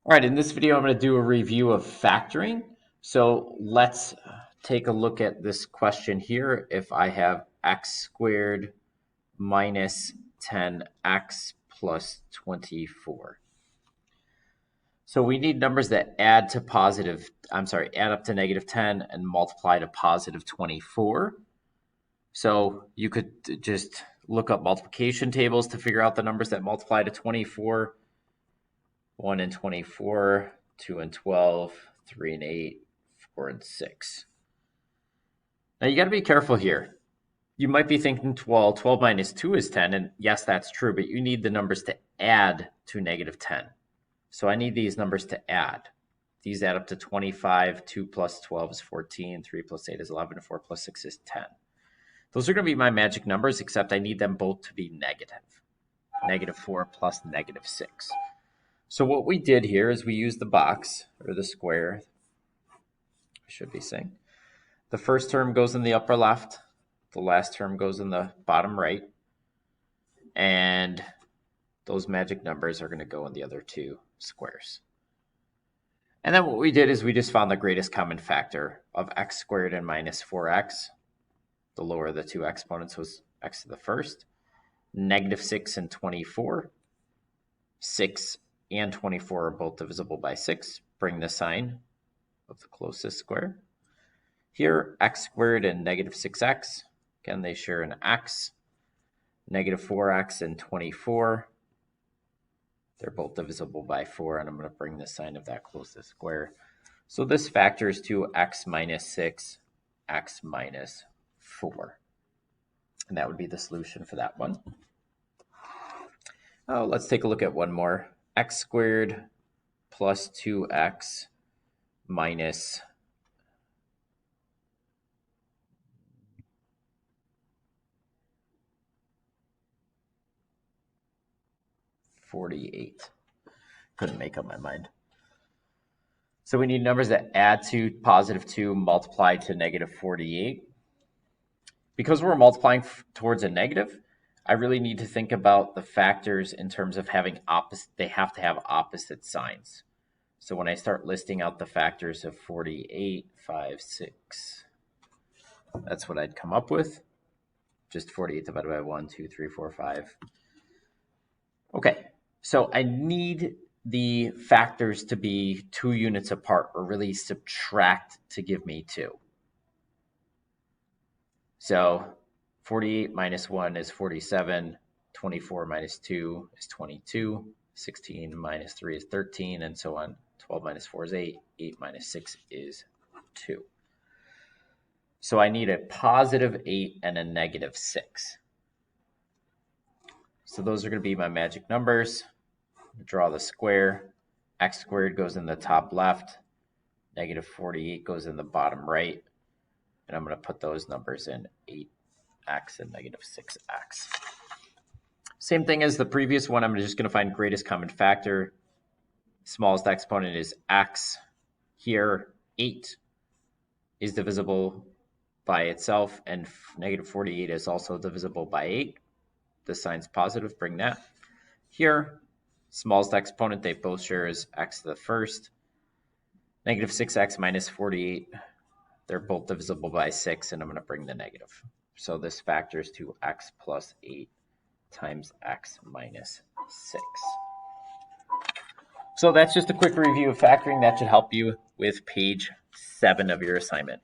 All right, in this video, I'm going to do a review of factoring. So let's take a look at this question here. If I have x squared minus 10x plus 24. So we need numbers that add up to negative 10 and multiply to positive 24. So you could just look up multiplication tables to figure out the numbers that multiply to 24. 1 and 24, 2 and 12, 3 and 8, 4 and 6. Now you got to be careful here. You might be thinking, well, 12 minus 2 is 10, and yes, that's true, but you need the numbers to add to negative 10. So I need these numbers to add. These add up to 25, 2 plus 12 is 14, 3 plus 8 is 11, 4 plus 6 is 10. Those are going to be my magic numbers, except I need them both to be negative. Negative 4 plus negative 6. So what we did here is we used the box, or the square, I should be saying. The first term goes in the upper left. The last term goes in the bottom right. And those magic numbers are going to go in the other two squares. And then what we did is we just found the greatest common factor of x squared and minus 4x. The lower of the two exponents was x to the first. Negative 6 and 24. 6 and 24 are both divisible by 6. Bring the sign of the closest square. Here, x squared and negative 6x. Again, they share an x. Negative 4x and 24. They're both divisible by 4, and I'm going to bring the sign of that closest square. So this factors to x minus 6, x minus 4. And that would be the solution for that one. Oh, let's take a look at one more. X squared plus 2x minus 48. Couldn't make up my mind. So we need numbers that add to positive 2, multiply to negative 48. Because we're multiplying towards a negative, I really need to think about the factors in terms of having opposite, they have to have opposite signs. So when I start listing out the factors of 48, 5, 6, that's what I'd come up with. Just 48 divided by 1, 2, 3, 4, 5. Okay, so I need the factors to be 2 units apart, or really subtract to give me 2. So 48 minus 1 is 47, 24 minus 2 is 22, 16 minus 3 is 13, and so on. 12 minus 4 is 8, 8 minus 6 is 2. So I need a positive 8 and a negative 6. So those are going to be my magic numbers. Draw the square. X squared goes in the top left. Negative 48 goes in the bottom right. And I'm going to put those numbers in 8x and negative 6x. Same thing as the previous one. I'm just going to find greatest common factor. Smallest exponent is x. Here, 8 is divisible by itself, and negative 48 is also divisible by 8. The sign's positive, bring that. Here, smallest exponent they both share is x to the first. Negative 6x minus 48. They're both divisible by 6, and I'm going to bring the negative. So this factors to x plus 8 times x minus 6. So that's just a quick review of factoring. That should help you with page 7 of your assignment.